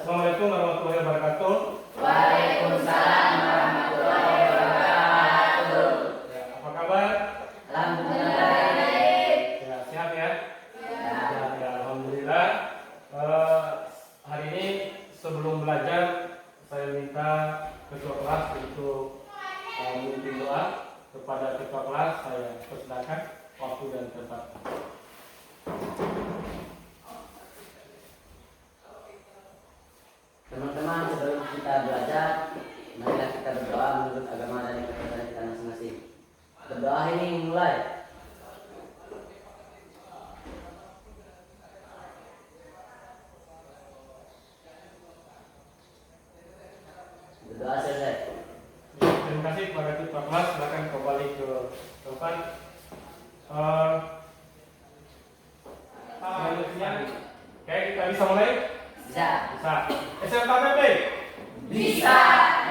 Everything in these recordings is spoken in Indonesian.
Assalamualaikum warahmatullahi wabarakatuh. Waalaikumsalam warahmatullahi wabarakatuh. Ya, apa kabar? Alhamdulillah baik. Ya, sehat ya? Ya. Ya, alhamdulillah. Hari ini sebelum belajar saya minta ketua kelas untuk memimpin doa. Kepada ketua kelas saya persilakan waktu dan tempat. Teman-teman, sebelum kita belajar, marilah kita berdoa menurut agama dan kepercayaan kita masing-masing. Berdoa ini mulai. Berdoa selesai. Terima kasih kepada ketua kelas. Silakan kembali ke tempat. Selanjutnya, oke, kita bisa mulai? Bisa. Bisa. SMKPP. Bisa.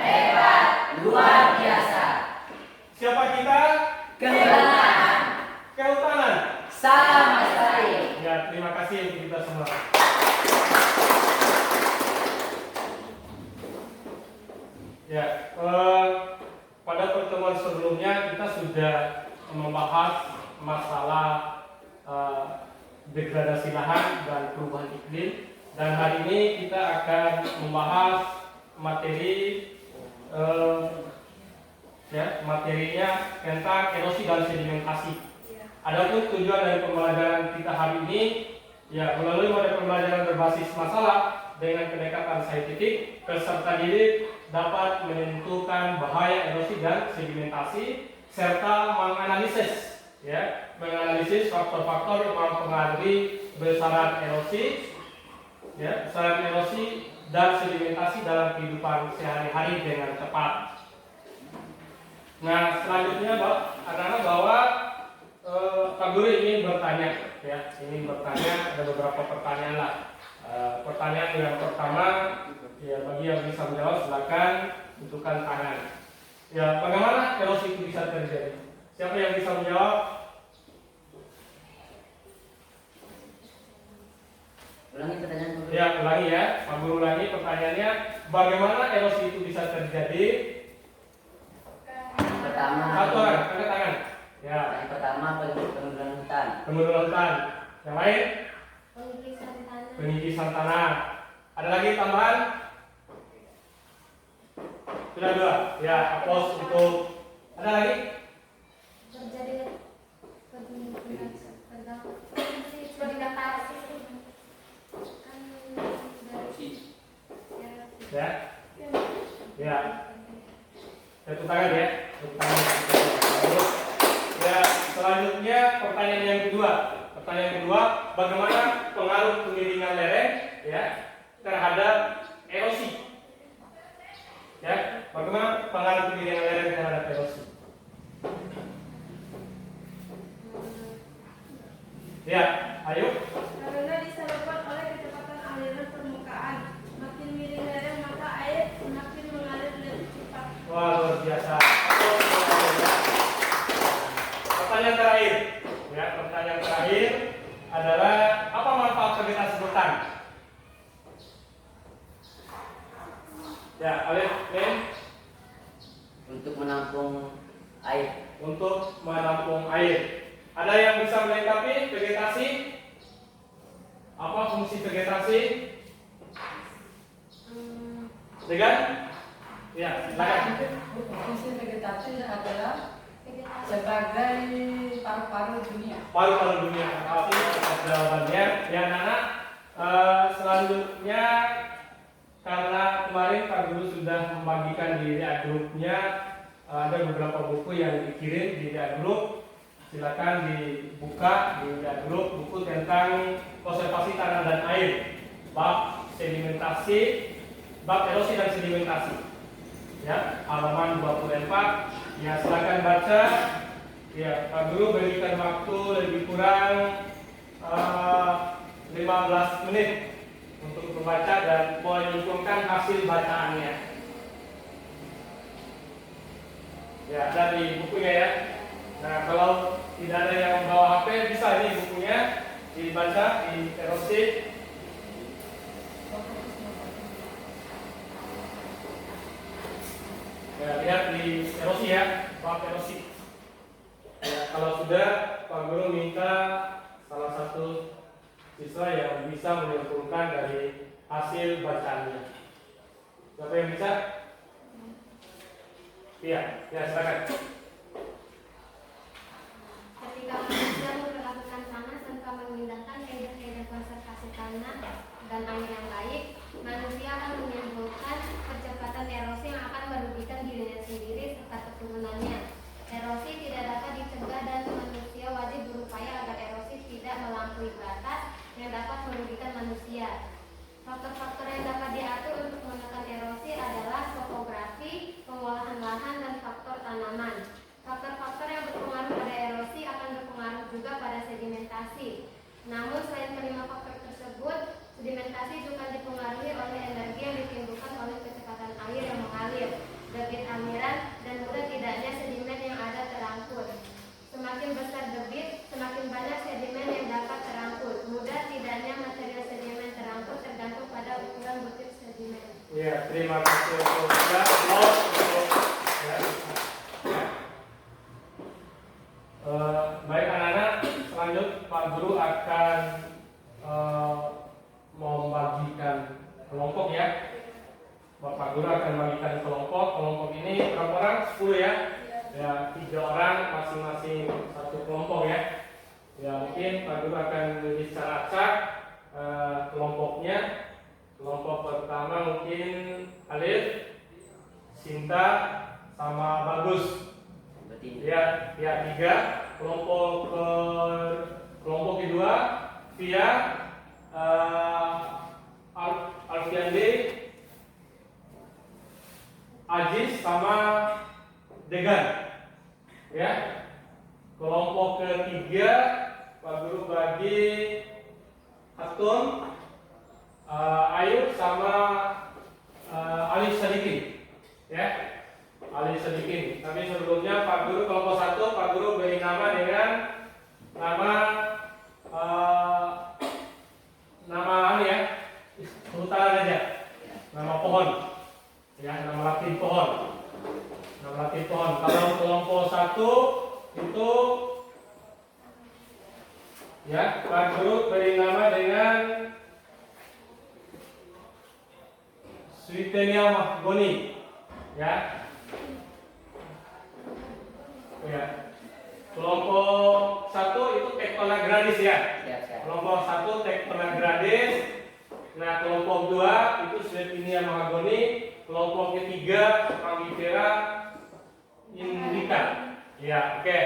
Hebat. Luar biasa. Siapa kita? Kehutanan. Kehutanan. Salam lestari. Ya, terima kasih untuk kita semua. Ya, pada pertemuan sebelumnya kita sudah membahas masalah degradasi lahan dan perubahan iklim, dan hari ini kita akan membahas materi materinya tentang erosi dan sedimentasi. Adapun tujuan dari pembelajaran kita hari ini, ya, melalui model pembelajaran berbasis masalah dengan pendekatan saintifik, peserta didik dapat menentukan bahaya erosi dan sedimentasi serta menganalisis faktor-faktor yang mempengaruhi besaran erosi, besaran erosi dan sedimentasi dalam kehidupan sehari-hari dengan cepat. Nah, selanjutnya anak-anak bahwa Pak Guru ingin bertanya, ada beberapa pertanyaan lah. Pertanyaan yang pertama, ya, bagi yang bisa menjawab silakan untukkan tangan. Ya, bagaimana erosi itu bisa terjadi? Siapa yang bisa menjawab? Ulangi pertanyaan dulu. Ya, ulangi ya. Pak Guru ulangi pertanyaannya, bagaimana erosi itu bisa terjadi? Pertama. Satu orang, angkat tangan. Ya. Yang pertama penurunan hutan. Penurunan hutan. Yang lain? Pengikisan tanah. Pengikisan tanah. Ada lagi tambahan? Sudah dua. Ya, aplaus untuk. Ada lagi? Terjadi Ya. Ya. Satu tangan ya. Satu tangan. Ya, selanjutnya pertanyaan yang kedua. Pertanyaan kedua, bagaimana pengaruh kemiringan lereng terhadap erosi? Ya, bagaimana pengaruh kemiringan lereng terhadap erosi? Ya, ayo. Karena disebabkan oleh kecepatan aliran permukaan. Makin miring lereng maka air semakin mengalir lebih cepat. Wah, luar biasa. Pertanyaan terakhir. Ya, pertanyaan terakhir adalah apa manfaat vegetasi hutan? Ya, Alif, Len. Untuk menampung air. Untuk menampung air. Ada yang bisa melengkapi vegetasi? Apa fungsi vegetasi? Dengan? Ya, silakan. Fungsi vegetasi adalah sebagai paru-paru dunia. Paru-paru dunia. Terima kasih atas jawabannya. Ya, anak-anak. Selanjutnya, karena kemarin Pak Guru sudah membagikan di WA grupnya, ada beberapa buku yang dikirim di WA grup. Silakan dibuka di WA grup buku tentang konservasi tanah dan air, bab sedimentasi, bab erosi dan sedimentasi. Ya, halaman 24. Ya, silakan baca. Ya, Pak Guru berikan waktu lebih kurang 15 menit untuk membaca dan menyusunkan hasil bacaannya. Ya, dari bukunya ya. Nah, kalau tidak ada yang membawa HP, bisa ini bukunya dibaca di erosi. Ya, lihat di erosi ya, bab erosi. Ya, kalau sudah, Pak Guru minta salah satu siswa yang bisa menyimpulkan dari hasil bacaannya. Siapa yang bisa? Iya, ya silakan. Ketika manusia memperlakukan tanah tanpa mengindahkan kaidah-kaidah konservasi tanah dan air yang baik, manusia akan menyimpulkan percepatan erosi yang akan merugikan dirinya sendiri serta keturunannya. Erosi tidak dapat dicegah dan manusia wajib berupaya agar erosi tidak melampaui batas yang dapat merugikan manusia. Faktor-faktor yang dapat diatur untuk menekan erosi adalah topografi, pengolahan lahan, dan faktor tanaman. Faktor-faktor yang berpengaruh pada erosi akan berpengaruh juga pada sedimentasi. Namun selain kelima faktor tersebut, sedimentasi juga dipengaruhi oleh energi yang ditimbulkan oleh kecepatan air yang mengalir, debit aliran, dan mudah tidaknya sedimen yang ada terangkut. Semakin besar debit, semakin banyak sedimen yang dapat terangkut. Mudah tidaknya material sedimen terangkut tergantung pada ukuran butir sedimen. Ya, terima kasih untuk ya. Baik anak-anak, selanjut Pak Guru akan membagikan kelompok ya. Bapak Guru akan membagikan kelompok. Kelompok ini berapa orang? 10 ya. Ya, 3 orang masing-masing satu kelompok ya. Ya, mungkin Pak Guru akan lebih secara acak kelompoknya. Kelompok pertama mungkin Alif, Sinta, sama Bagus. Ya, 3. Kelompok kedua Via, Alfiandi, Aziz, sama Degan. Ya. Kelompok ketiga Pak Guru bagi Hatun, Ayub, sama Ali Sadikin. Ya. Ali Sadikin. Tapi sebelumnya Pak Guru kelompok 1 Pak Guru beri nama dengan nama nama ya, sebutan aja. Nama pohon. Ya, nama latin pohon. Nama latin pohon. Kalau kelompok 1 itu ya, Pak Guru beri nama dengan Sweetenia mahgoni. Ya. Ya. Kelompok 1 itu Tectona grandis ya. Kelompok 1 Tectona grandis. Nah, kelompok 2 itu Sweetenia mahgoni. Kelompok ketiga Mangifera indica. Ya, oke.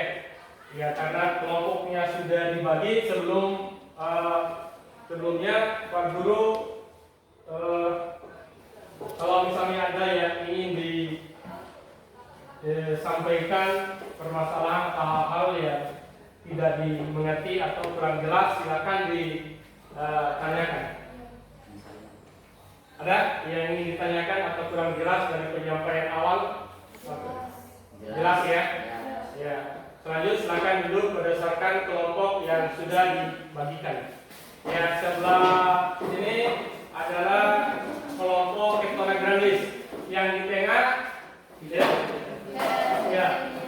Ya, karena kelompoknya sudah dibagi sebelumnya Pak Guru kalau misalnya ada yang ingin disampaikan permasalahan hal-hal yang tidak dimengerti atau kurang jelas, silakan ditanyakan. Ada yang ingin ditanyakan atau kurang jelas dari penyampaian awal? Jelas ya? Ya. Selanjutnya silakan duduk berdasarkan kelompok yang sudah dibagikan. Ya, sebelah sini adalah kelompok Tectona grandis. Yang di tengah ya,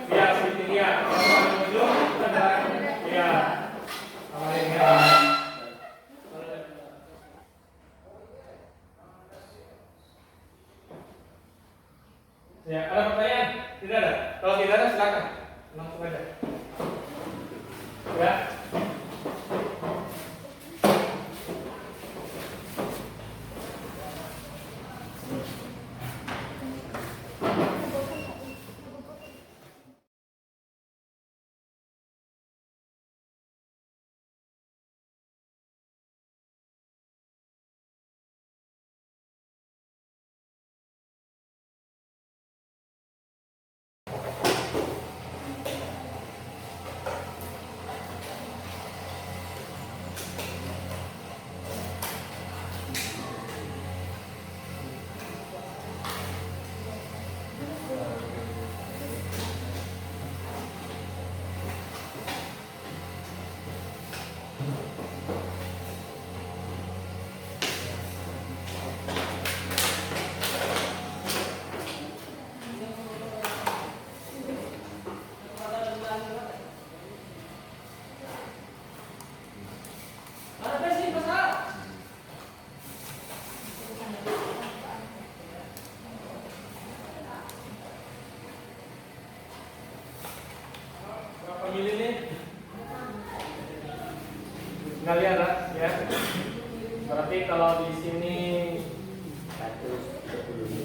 Via Sweetenia. Ya, ya, ada pertanyaan? Tidak ada. Kalau tidak ada silakan langsung aja. Ya.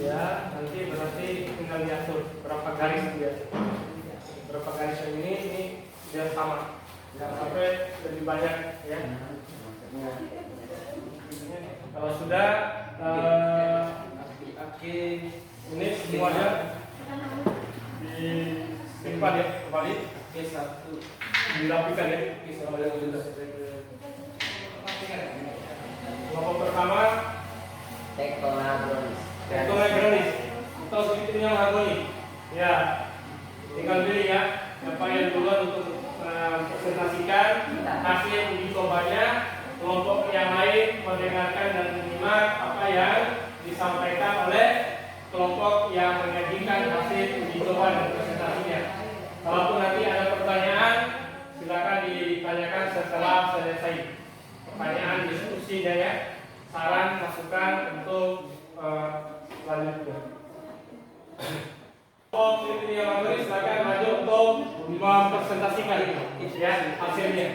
Ya, nanti berarti tinggal diatur berapa garis dia. Berapa garis yang ini biar sama. Jangan sampai lebih banyak ya. Kalau sudah ini semuanya disimpan ya kembali. Dirapikan ya. Kelompok pertama Tektonagronis. tektonagronis atau segitiga mahagoni. Ya, tinggal pilih ya. Siapa yang duluan untuk presentasikan hasil uji cobanya. Kelompok yang lain mendengarkan dan menyimak apa yang disampaikan oleh kelompok yang menyajikan hasil uji coba dan presentasinya. Kalaupun nanti ada pertanyaan, silakan ditanyakan setelah selesai pertanyaan diskusinya ya. Saran, masukan untuk selanjutnya. Kelompok ini yang materi silakan maju untuk mempresentasikan ya hasilnya.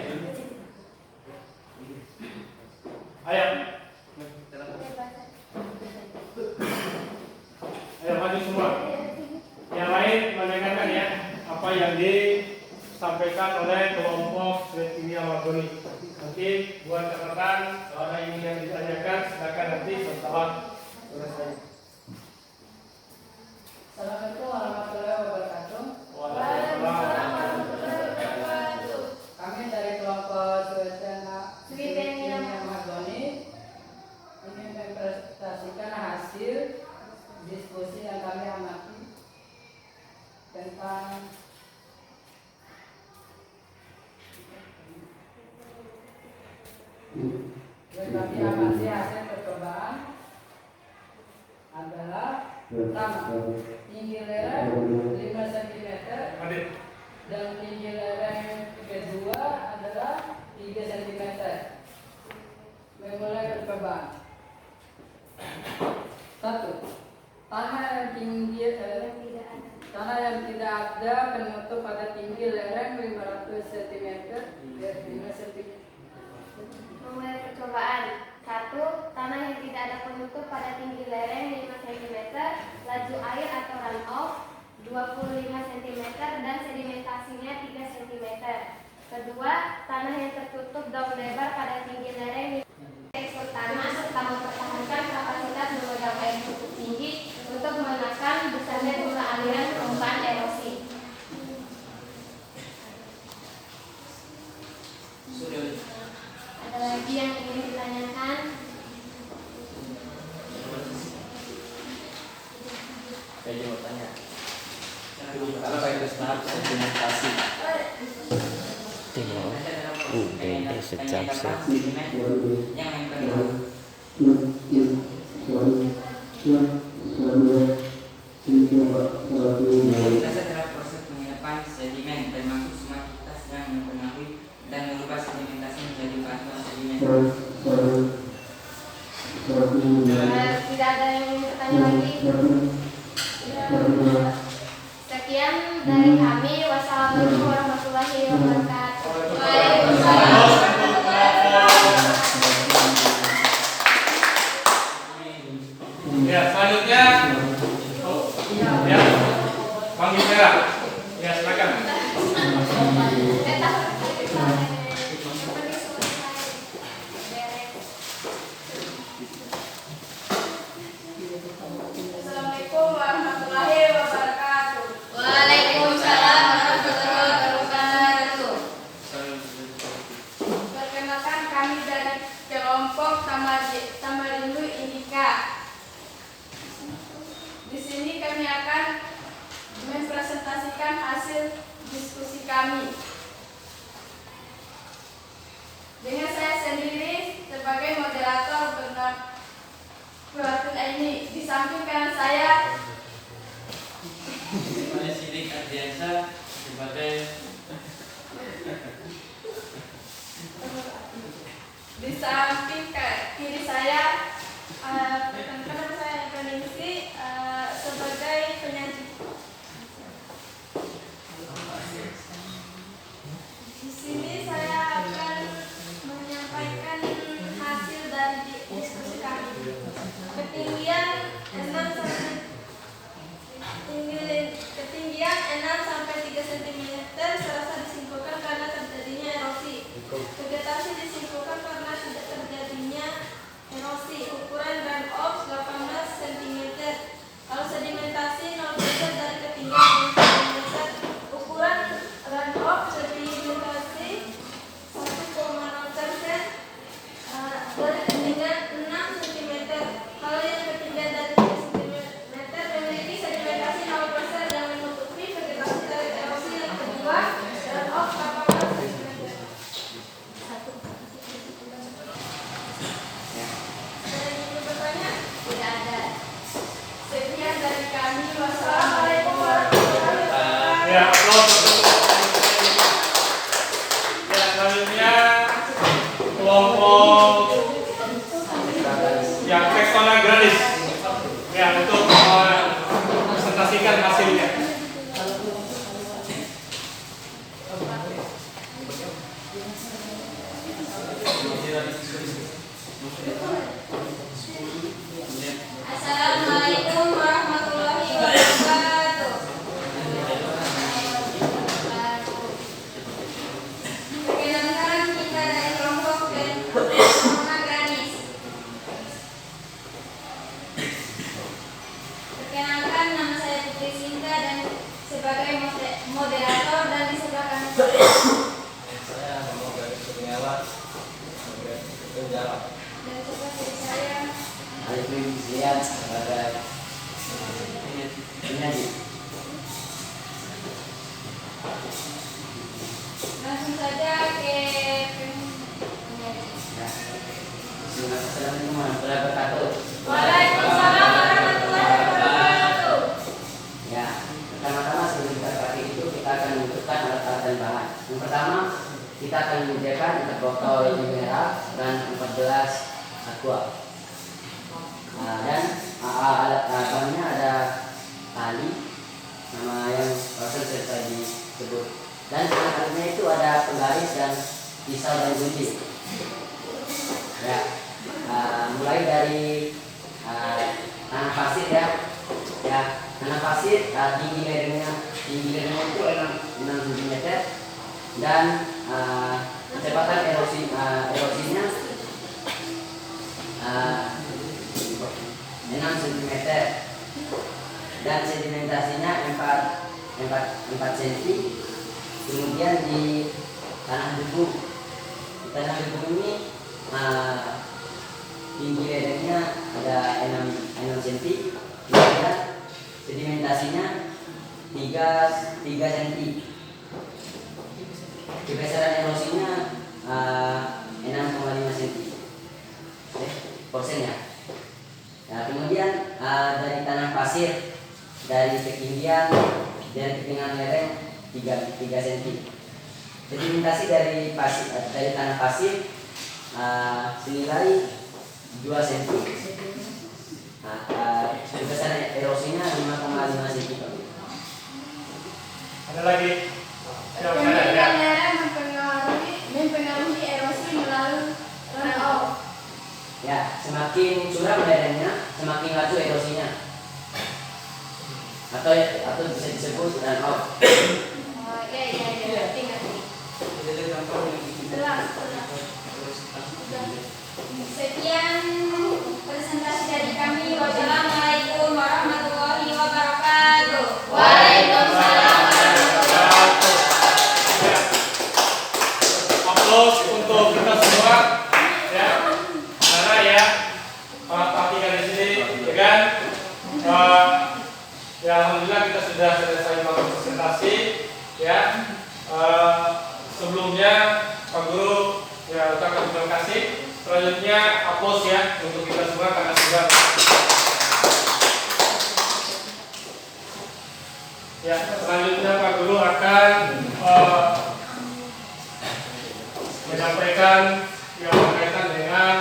Ayo. Ayo maju semua. Yang lain mendengarkan ya apa yang disampaikan oleh kelompok Sweetinia Magoni. Nanti buat catatan kalau ada yang ditanyakan silakan nanti setelah selesai. Assalamualaikum warahmatullahi wabarakatuh. Waalaikumsalam. Kami dari kelompok Sweetinia Magoni ingin mempresentasikan hasil diskusi yang kami amati tentang hasil percobaan adalah pertama tinggi lereng 5 cm dan tinggi lereng kedua adalah 3 cm. Memulai percobaan. 1. Tanah yang tidak ada penutup pada tinggi lereng 500 cm. 5 cm. Memulai percobaan. 1. Tanah yang tidak ada penutup pada tinggi lereng 5 cm, laju air atau runoff 25 cm dan sedimentasinya 3 cm. Kedua, tanah yang tertutup daun lebar pada tinggi lereng tekstur tanah serta mempertahankan kapasitas memegang air cukup tinggi untuk menekan besarnya jumlah aliran permukaan erosi. Ada lagi yang ingin ditanyakan? Saya juga mau tanya. Kalau kayak Krisna sedimentasi. Udah sejam sih. Sedimentasi adalah proses penyerepan sedimen termasuk semua aktivitas yang mempengaruhi dan mengubah sedimentasi menjadi batuan sedimen. Tidak ada yang ingin bertanya lagi? Sekian dari kami. Wassalamualaikum warahmatullahi wabarakatuh. Ya, selanjutnya ya, panggil merah. Ya, silakan. Assalamualaikum warahmatullahi wabarakatuh. Waalaikumsalam warahmatullahi wabarakatuh. Perkenalkan kami dari kelompok Samarindu Indika. Di sini kami akan mempresentasikan hasil diskusi kami. Dengan saya sendiri sebagai moderator bernama Furatul Aini. Di samping kanan saya Saya Sidik Ardiansa sebagai di samping kiri saya rekan-rekan saya Ekonomisi sebagai penyaji. Di sini saya akan menyampaikan hasil dari diskusi kami. Ketinggian ketinggian 6 sampai 3 cm serasa disimpulkan karena terjadinya erosi. Vegetasi disimpulkan karena tidak terjadinya erosi. Ukuran runoff 18 cm. Kalau sedimentasi 0% dari ketinggian 6 cm. Ukuran runoff sedimentasi 1,0% dari ketinggian 6 cm. Kalau yang ketinggian dari 3 cm memiliki sedimentasi 0% dan menutupi vegetasi dari erosi. Yang kedua, runoff 18 cm. Ada yang ingin bertanya? Tidak ada. Sekian dari kami. Wassalamualaikum warahmatullahi wabarakatuh. Ya, aplaus untuk ya, selanjutnya kelompok yang Textona Granis ya untuk presentasikan hasilnya. Assalamualaikum warahmatullahi wabarakatuh. Perkenalkan kita dari kelompok Textona Granis. Perkenalkan, nama saya Putri Sinta dan sebagai moderator dan di sebelah kanan saya. Dan sebelah kiri saya. Alifin Ziyad sebagai penyanyi. Langsung saja ke penyanyi. Assalamualaikum warahmatullahi wabarakatuh. Waalaikumsalam warahmatullahi wabarakatuh. Ya, pertama-tama sebelum kita pakai itu kita akan menentukan alat-alat dan bahan. Yang pertama kita akan menyediakan 4 botol mineral dan 14 aqua. Dan alat bahannya ada tali, nama yang barusan saya disebut. Dan alatnya itu ada penggaris dan pisau dan gunting. Ya, mulai dari tanah pasir ya, tanah pasir tinggi lerengnya itu 6 cm dan kecepatan erosinya 6 cm dan sedimentasinya 4 cm. Kemudian di tanah debu ini tinggi lerengnya ada 6 cm, kemudian sedimentasinya 3 cm. Kebesaran erosinya 6,5 cm porsennya. Nah, kemudian dari tanah pasir dari ketinggian lereng 3 cm. Sedimentasi dari tanah pasir senilai 2 cm. Kebesaran erosinya 5,5 cm. Ada lagi? Ya, Ketinggian lereng mempengaruhi erosi melalui runoff. Ya, semakin curam lerengnya, semakin laju erosinya. Atau bisa disebut runoff. Ya, ngerti. Setelah. Sekian presentasi dari kami. Wassalamualaikum warahmatullahi wabarakatuh. Waalaikumsalam warahmatullahi Ya. Aplaus untuk kita semua ya. Karena ya perhatikan di sini ya kan. Ya alhamdulillah kita sudah selesai melakukan presentasi ya. Sebelumnya Pak Guru ya ucapkan terima kasih. Selanjutnya aplaus ya untuk kita semua karena sudah ya. Selanjutnya Pak Guru akan menyampaikan yang berkaitan dengan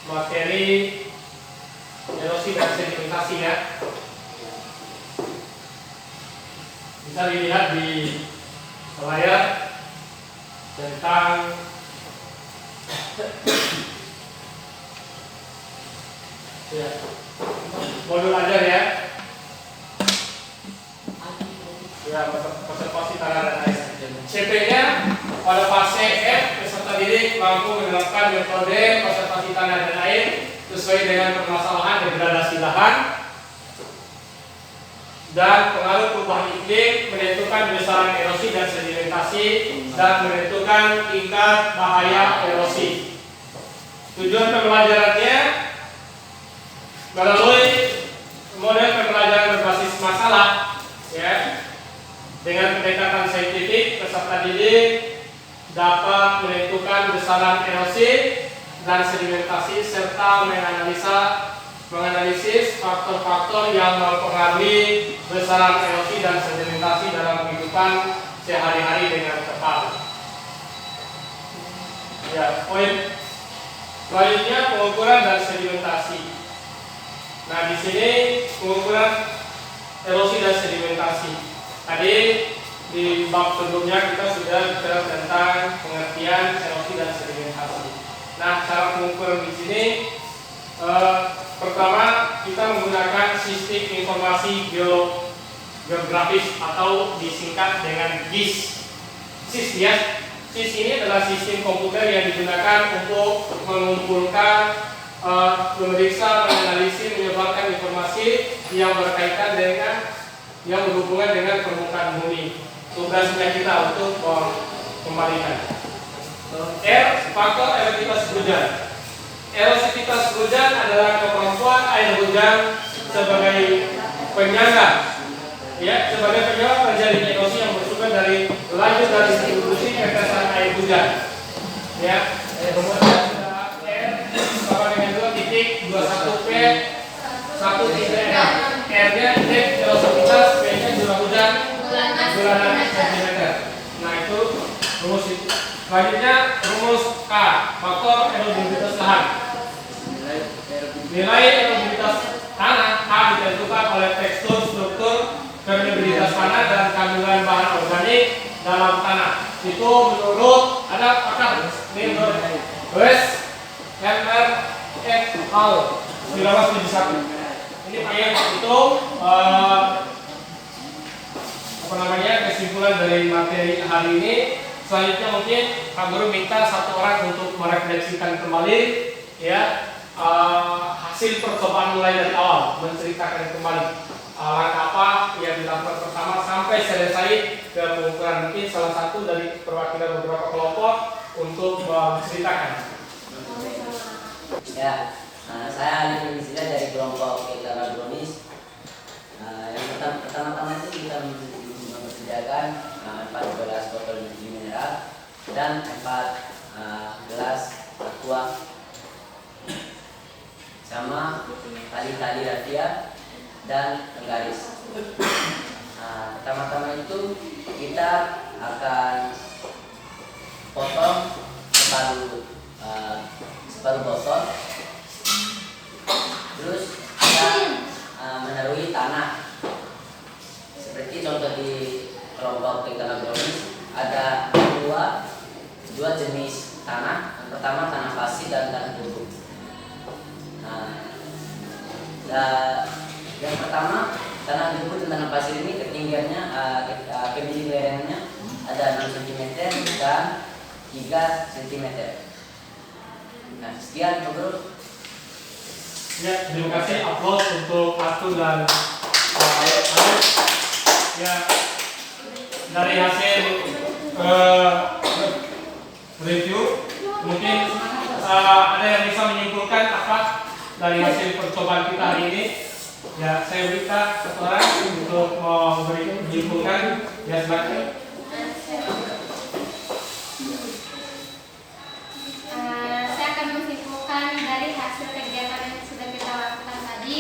materi erosi dan sedimentasi ya. Bisa dilihat di layar tentang ya. modul ajar ya. Ya, konservasi tanah dan air. CP-nya pada fase F, peserta didik mampu menerapkan metode konservasi tanah dan air sesuai dengan permasalahan degradasi lahan dan pengaruh perubahan iklim, menentukan besaran erosi dan sedimentasi, dan menentukan tingkat bahaya erosi. Tujuan pembelajarannya melalui model pembelajaran berbasis masalah, ya, dengan pendekatan saintifik, peserta didik dapat menentukan besaran erosi dan sedimentasi serta menganalisis faktor-faktor yang mempengaruhi besaran erosi dan sedimentasi dalam kehidupan sehari-hari dengan tepat. Ya, poin selanjutnya pengukuran dan sedimentasi. Nah, di sini pengukuran erosi dan sedimentasi. Tadi di bab sebelumnya kita sudah bicara tentang pengertian erosi dan sedimentasi. Nah, cara pengukuran di sini pertama kita menggunakan sistem informasi geografis atau disingkat dengan GIS. SIS ya. SIS ini adalah sistem komputer yang digunakan untuk mengumpulkan, memeriksa, menganalisis, menyebarkan informasi yang berkaitan dengan yang berhubungan dengan permukaan bumi. Tugasnya kita untuk mengembalikan. R, faktor erosivitas hujan. Erosivitas hujan adalah kemampuan air hujan sebagai penyangga, ya, sebagai penyebab terjadinya erosi yang bersumber dari laju dan distribusi tetesan air hujan. Ya, rumusnya adalah R sama dengan 2.21 P 1 titik R. R-nya indeks erosivitas, P-nya jumlah hujan bulanan cm. Nah, itu rumus itu. Selanjutnya rumus K, faktor erodibilitas lahan. Nilai erodibilitas tanah K ditentukan oleh tekstur, struktur, permeabilitas tanah dan kandungan bahan organik dalam tanah. Itu menurut ada pakar ini menurut West MR et al. 1971. Ini pakai itu kesimpulan dari materi hari ini. Selanjutnya mungkin Pak Guru minta satu orang untuk merefleksikan kembali, ya, hasil percobaan mulai dari awal, menceritakan kembali langkah apa yang dilakukan pertama sampai selesai ke pengukuran. Mungkin salah satu dari perwakilan beberapa kelompok untuk menceritakan. Ya, saya ahli femisida dari kelompok Heterodonis. Yang pertama-tama itu kita mempersediakan 14 botol energi mineral dan 4 gelas aqua sama tali-tali raffia dan tenggaris. Pertama-tama itu kita akan potong separuh botol, terus kita menaruhi tanah. Seperti contoh di kelompok Heterodonis ada dua jenis tanah. Yang pertama tanah pasir dan tanah gembur. Yang pertama tanah gembur dan tanah pasir ini ketinggiannya ketinggian lerengnya ada 6 cm dan 3 cm. Nah, sekian Pak Guru. Ya, terima kasih upload untuk Atu dan ya, dari hasil review mungkin ada yang bisa menyimpulkan apa dari hasil percobaan kita hari ini. Ya, saya minta satu orang untuk menyimpulkan. Ya, silakan. Saya akan menyimpulkan dari hasil kegiatan yang sudah kita lakukan tadi.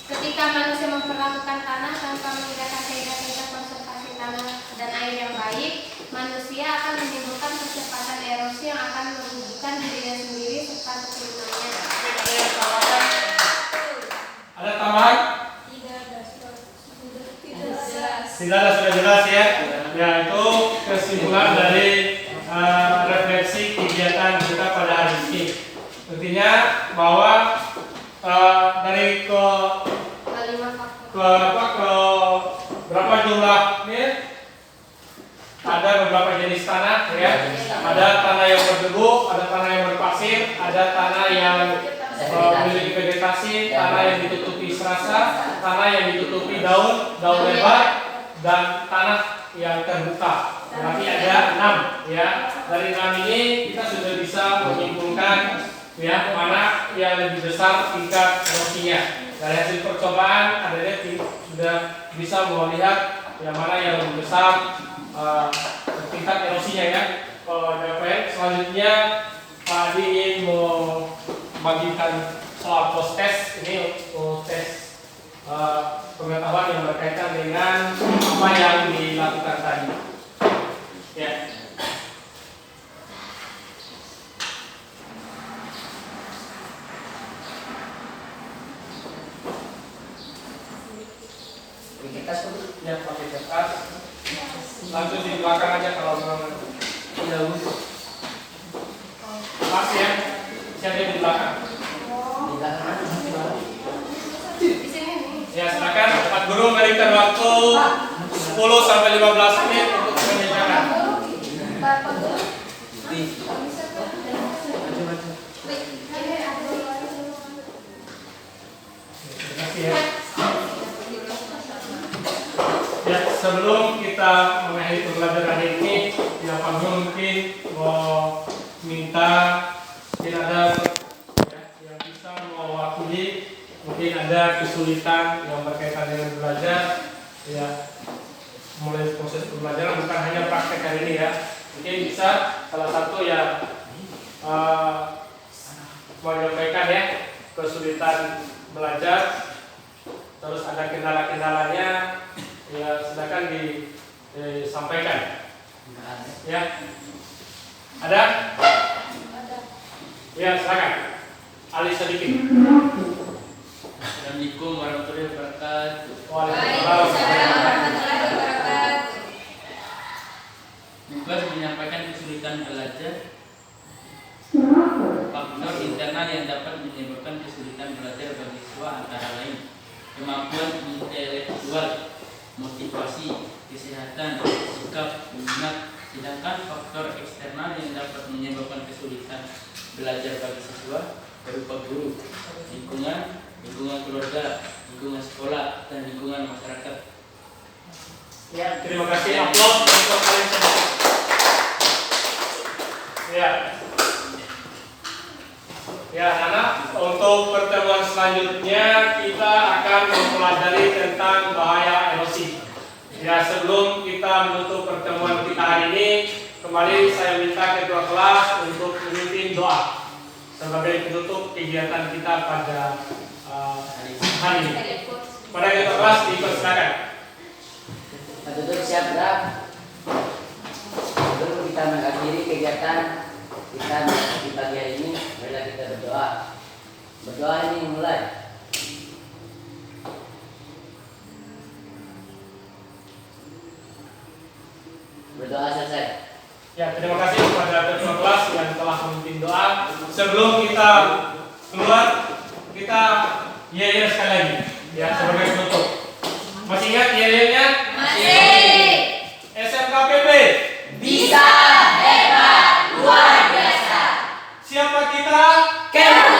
Ketika manusia memperlakukan tanah tanpa menggunakan kaidah-kaidah konservasi tanah dan air yang baik, manusia akan menimbulkan percepatan erosi yang akan merugikan dirinya sendiri serta keturunannya. Ada tambahan? Tidak ada, sudah jelas ya. Ya, itu kesimpulan dari refleksi kegiatan kita pada hari ini. Intinya bahwa ke kelima faktor. ke berapa jumlahnya? Ada beberapa jenis tanah ya. Ada tanah yang berdebu, ada tanah yang berpasir, ada tanah yang memiliki vegetasi, tanah yang ditutupi serasa, tanah yang ditutupi daun lebar, dan tanah yang terbuka. Berarti ada 6 ya. Dari 6 ini kita sudah bisa menyimpulkan ya mana yang lebih besar tingkat erosinya. Dari hasil percobaan adanya sudah bisa melihat yang mana yang lebih besar tingkat erosinya ya. Selanjutnya Pak Adi ingin membagikan soal post test ini untuk tes pengetahuan yang berkaitan dengan apa yang dilakukan tadi. Ya. Kertas tuh. Ya, pakai kertas. Langsung di belakang aja kalau memang tidak butuh. Pas ya, siapa di belakang? Di belakang mana? Di sini nih. Ya, silakan Pak Guru memberikan waktu 10 sampai 15 menit untuk mengerjakan. Bapak Guru. Terima kasih ya. Ya, sebelum kita mengakhiri pembelajaran ini, ya Pak Guru mungkin mau minta mungkin ada ya, yang bisa mewakili, mungkin ada kesulitan yang berkaitan dengan belajar, ya mulai proses pembelajaran bukan hanya praktek hari ini ya, mungkin bisa salah satu yang menyampaikan ya kesulitan belajar, terus ada kendala-kendalanya. Ya, silakan disampaikan. Ya. Ada? Ya, silakan. Ali sedikit. Assalamualaikum warahmatullahi wabarakatuh. Waalaikumsalam. Tugas menyampaikan kesulitan belajar. Faktor internal yang dapat menyebabkan kesulitan belajar bagi siswa antara lain kemampuan intelektual, motivasi, kesehatan, sikap, minat. Sedangkan faktor eksternal yang dapat menyebabkan kesulitan belajar bagi siswa berupa guru, lingkungan keluarga, lingkungan sekolah, dan lingkungan masyarakat. Ya, terima kasih. Aplaus untuk kalian semua. Ya. Ya, anak, untuk pertemuan selanjutnya kita akan mempelajari tentang bahaya erosi. Ya, sebelum kita menutup pertemuan kita hari ini, kembali saya minta ketua kelas untuk memimpin doa sebagai penutup kegiatan kita pada hari ini. Pada ketua kelas dipersilakan. Tutup siap gerak. Sebelum kita mengakhiri kegiatan kita di pagi hari ini, marilah kita berdoa. Berdoa ini mulai. Berdoa selesai. Ya, terima kasih kepada ketua kelas yang telah memimpin doa. Sebelum kita keluar, kita yel sekali lagi, ya sebagai penutup. Masih ingat yelnya? Masih. SMKPB. Bisa hebat luar biasa. Siapa kita? Kemlu.